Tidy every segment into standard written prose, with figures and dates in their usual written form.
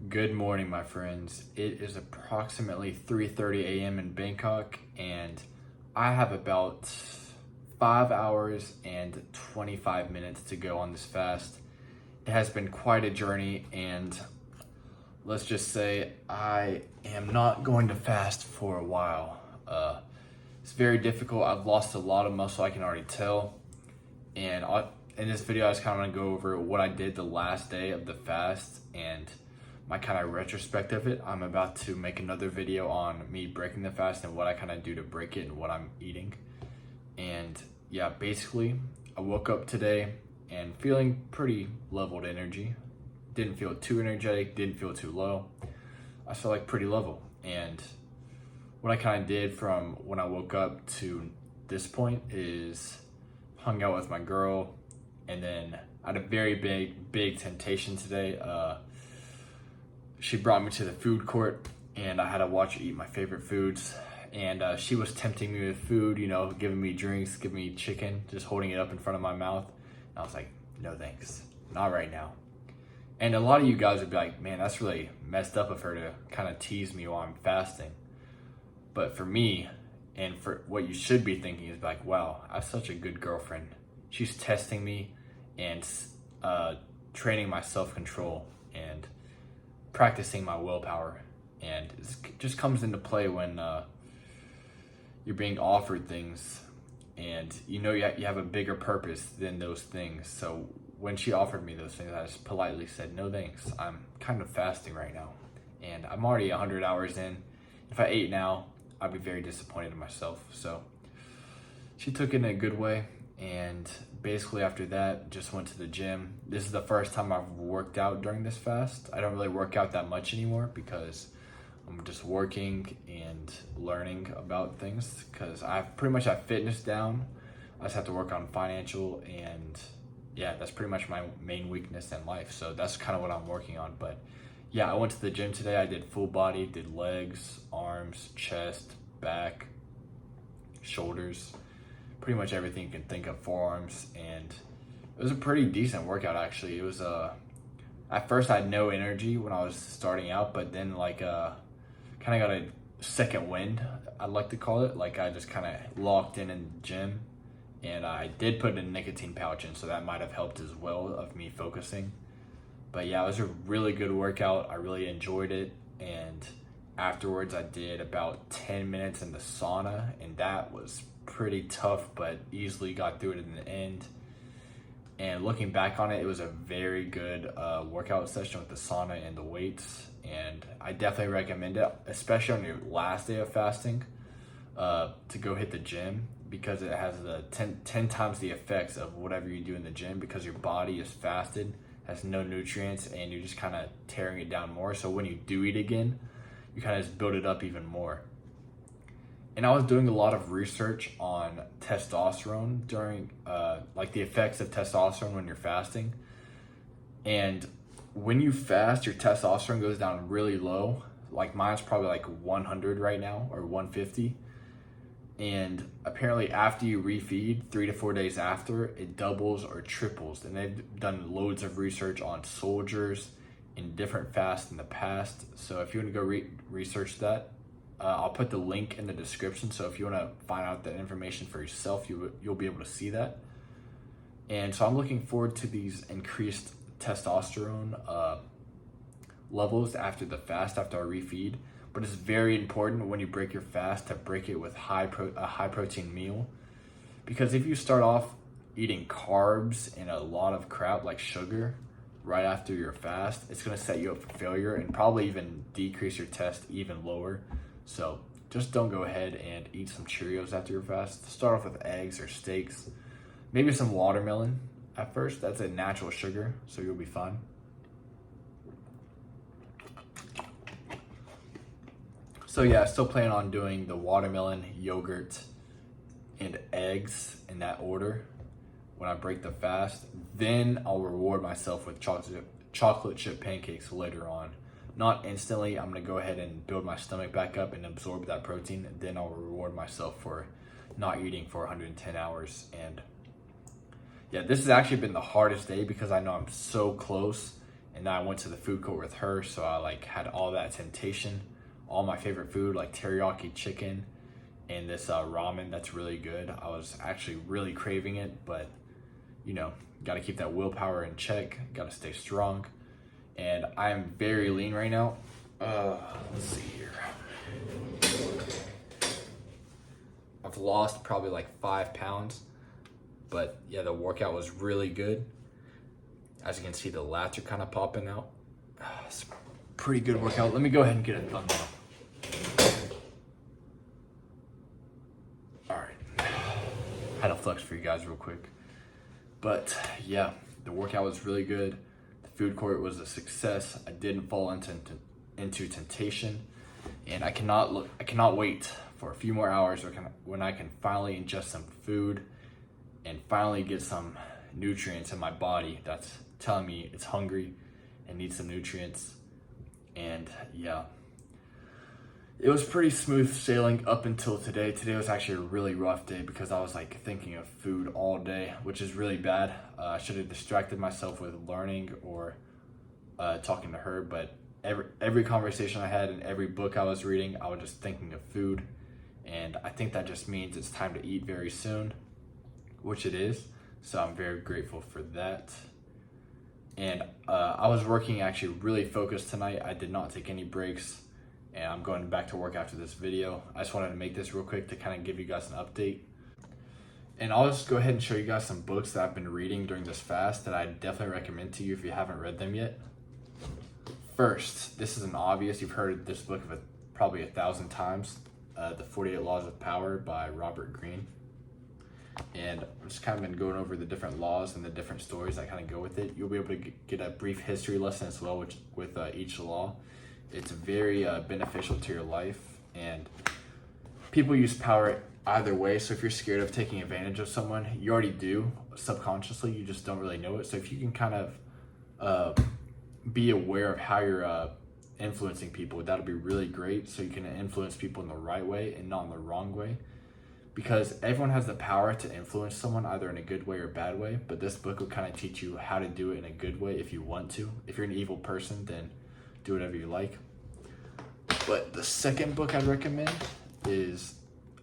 Good morning, my friends. It is approximately 3:30 a.m. in Bangkok, and I have about 5 hours and 25 minutes to go on this fast. It has been quite a journey, and let's just say I am not going to fast for a while. It's very difficult. I've lost a lot of muscle, I can already tell. And in this video, I just kind of want to go over what I did the last day of the fast and my kind of retrospect of it. I'm about to make another video on me breaking the fast and what I kind of do to break it and what I'm eating. And yeah, basically, I woke up today and feeling pretty leveled energy. Didn't feel too energetic, didn't feel too low. I felt like pretty level. And what I kind of did from when I woke up to this point is hung out with my girl, and then I had a very big temptation today. She brought me to the food court, and I had to watch her eat my favorite foods. And she was tempting me with food, giving me drinks, giving me chicken, just holding it up in front of my mouth. And I was like, no thanks, not right now. And a lot of you guys would be like, man, that's really messed up of her to kind of tease me while I'm fasting. But for me, and for what you should be thinking is like, wow, I have such a good girlfriend. She's testing me and training my self-control and practicing my willpower. And it just comes into play when you're being offered things and you have a bigger purpose than those things. So when she offered me those things, I just politely said, no thanks. I'm kind of fasting right now. And I'm already 100 hours in. If I ate now, I'd be very disappointed in myself. So she took it in a good way. And basically after that, just went to the gym. This is the first time I've worked out during this fast. I don't really work out that much anymore because I'm just working and learning about things, because I've pretty much have fitness down. I just have to work on financial, and yeah, that's pretty much my main weakness in life. So that's kind of what I'm working on. But yeah, I went to the gym today. I did full body, did legs, arms, chest, back, shoulders, pretty much everything you can think of, forearms. And it was a pretty decent workout, actually. It was at first I had no energy when I was starting out, but then kind of got a second wind, I'd like to call it. Like I just kind of locked in the gym, and I did put a nicotine pouch in, so that might have helped as well of me focusing. But yeah, it was a really good workout. I really enjoyed it. And afterwards I did about 10 minutes in the sauna, and that was pretty tough, but easily got through it in the end. And looking back on it, it was a very good workout session with the sauna and the weights. And I definitely recommend it, especially on your last day of fasting, to go hit the gym, because it has the 10 times the effects of whatever you do in the gym, because your body is fasted, has no nutrients, and you're just kind of tearing it down more. So when you do eat again, you kind of just build it up even more. And I was doing a lot of research on testosterone during, the effects of testosterone when you're fasting. And when you fast, your testosterone goes down really low. Like mine's probably like 100 right now, or 150. And apparently after you refeed, 3 to 4 days after, it doubles or triples. And they've done loads of research on soldiers in different fasts in the past. So if you want to go research that, I'll put the link in the description. So if you want to find out that information for yourself, you'll be able to see that. And so I'm looking forward to these increased testosterone levels after the fast, after I refeed. But it's very important when you break your fast to break it with a high protein meal, because if you start off eating carbs and a lot of crap like sugar right after your fast, it's going to set you up for failure and probably even decrease your test even lower. So just don't go ahead and eat some Cheerios after your fast. Start off with eggs or steaks, maybe some watermelon at first. That's a natural sugar, so you'll be fine. So yeah, I still plan on doing the watermelon, yogurt, and eggs in that order when I break the fast. Then I'll reward myself with chocolate chip pancakes later on. Not instantly. I'm gonna go ahead and build my stomach back up and absorb that protein. Then I'll reward myself for not eating for 110 hours. And yeah, this has actually been the hardest day because I know I'm so close And then I went to the food court with her, so I like had all that temptation, all my favorite food like teriyaki chicken and this ramen that's really good. I was actually really craving it, but you know, got to keep that willpower in check, got to stay strong. And I am very lean right now. Let's see here. I've lost probably like 5 pounds, but yeah, the workout was really good. As you can see, the lats are kind of popping out. It's a pretty good workout. Let me go ahead and get a thumbnail. All right, had a flex for you guys real quick. But yeah, the workout was really good. The food court was a success. I didn't fall into temptation, and I cannot wait for a few more hours when I can finally ingest some food and finally get some nutrients in my body that's telling me it's hungry and needs some nutrients. And yeah, it was pretty smooth sailing up until today. Today was actually a really rough day because I was like thinking of food all day, which is really bad. I should have distracted myself with learning or talking to her, but every conversation I had and every book I was reading, I was just thinking of food. And I think that just means it's time to eat very soon, which it is. So I'm very grateful for that. And I was working actually really focused tonight. I did not take any breaks, and I'm going back to work after this video. I just wanted to make this real quick to kind of give you guys an update. And I'll just go ahead and show you guys some books that I've been reading during this fast that I definitely recommend to you if you haven't read them yet. First, this is an obvious. You've heard this book probably 1,000 times. The 48 Laws of Power by Robert Greene. And I've just kind of been going over the different laws and the different stories that kind of go with it. You'll be able to get a brief history lesson as well with each law. It's very beneficial to your life, and people use power either way. So if you're scared of taking advantage of someone, you already do subconsciously, you just don't really know it. So if you can kind of be aware of how you're influencing people, that'll be really great, so you can influence people in the right way and not in the wrong way, because everyone has the power to influence someone either in a good way or a bad way. But this book will kind of teach you how to do it in a good way if you want to. If you're an evil person, then do whatever you like. But the second book I'd recommend is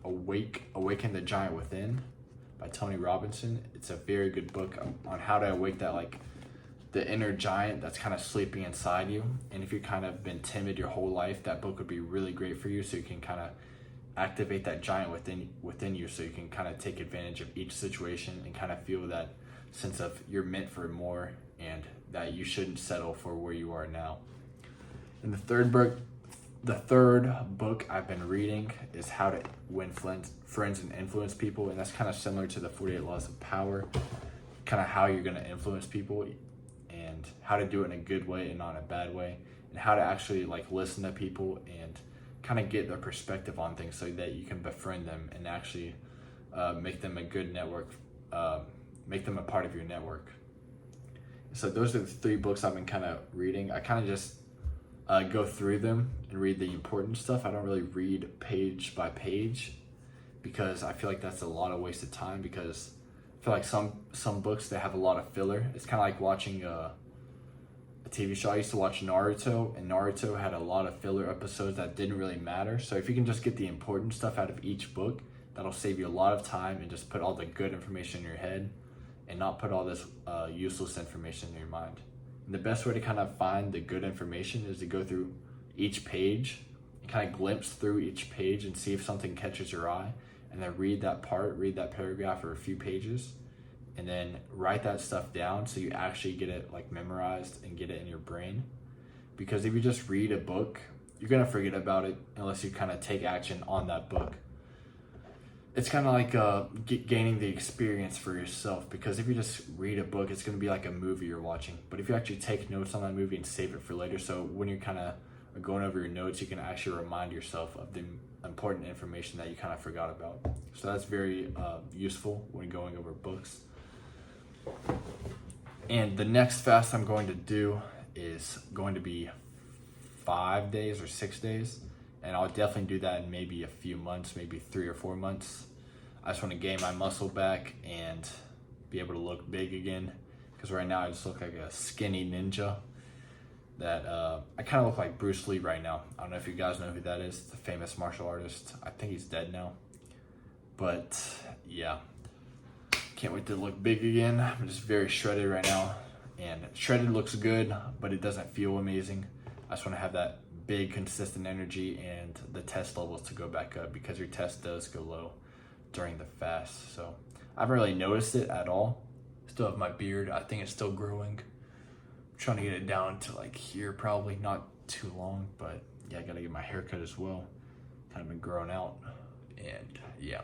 Awaken the Giant Within by Tony Robinson. It's a very good book on how to awake that the inner giant that's kind of sleeping inside you. And if you've kind of been timid your whole life, that book would be really great for you, so you can kind of activate that giant within you, so you can kind of take advantage of each situation and kind of feel that sense of you're meant for more and that you shouldn't settle for where you are now. And the third book I've been reading is How to Win Friends and Influence People, and that's kind of similar to the 48 Laws of Power, kind of how you're going to influence people and how to do it in a good way and not in a bad way, and how to actually like listen to people and kind of get their perspective on things so that you can befriend them and actually make them a good network, make them a part of your network. So those are the 3 books I've been kind of reading. I kind of just go through them and read the important stuff. I don't really read page by page because I feel like that's a lot of wasted time, because I feel like some books, they have a lot of filler. It's kind of like watching a TV show. I used to watch Naruto, and Naruto had a lot of filler episodes that didn't really matter. So if you can just get the important stuff out of each book, that'll save you a lot of time and just put all the good information in your head and not put all this useless information in your mind. And the best way to kind of find the good information is to go through each page and kind of glimpse through each page and see if something catches your eye, and then read that paragraph or a few pages, and then write that stuff down so you actually get it like memorized and get it in your brain. Because if you just read a book, you're gonna forget about it unless you kind of take action on that book. It's kind of like gaining the experience for yourself, because if you just read a book, it's gonna be like a movie you're watching. But if you actually take notes on that movie and save it for later, so when you're kind of going over your notes, you can actually remind yourself of the important information that you kind of forgot about. So that's very useful when going over books. And the next fast I'm going to do is going to be 5 days or 6 days, and I'll definitely do that in maybe a few months, maybe 3 or 4 months. I just want to gain my muscle back and be able to look big again, because right now I just look like a skinny ninja. that I kind of look like Bruce Lee right now. I don't know if you guys know who that is, the famous martial artist. I think he's dead now. But yeah, can't wait to look big again. I'm just very shredded right now. And shredded looks good, but it doesn't feel amazing. I just want to have that big, consistent energy and the test levels to go back up, because your test does go low during the fast. So I haven't really noticed it at all. Still have my beard. I think it's still growing. I'm trying to get it down to like here, probably not too long, but yeah, I gotta get my hair cut as well. Kind of been growing out, and yeah.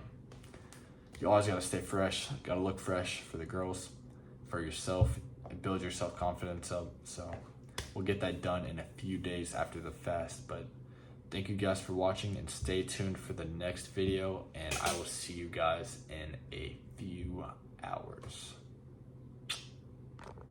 You always gotta stay fresh. Gotta look fresh for the girls, for yourself, and build your self-confidence up. So we'll get that done in a few days after the fast. But thank you guys for watching, and stay tuned for the next video, and I will see you guys in a few hours.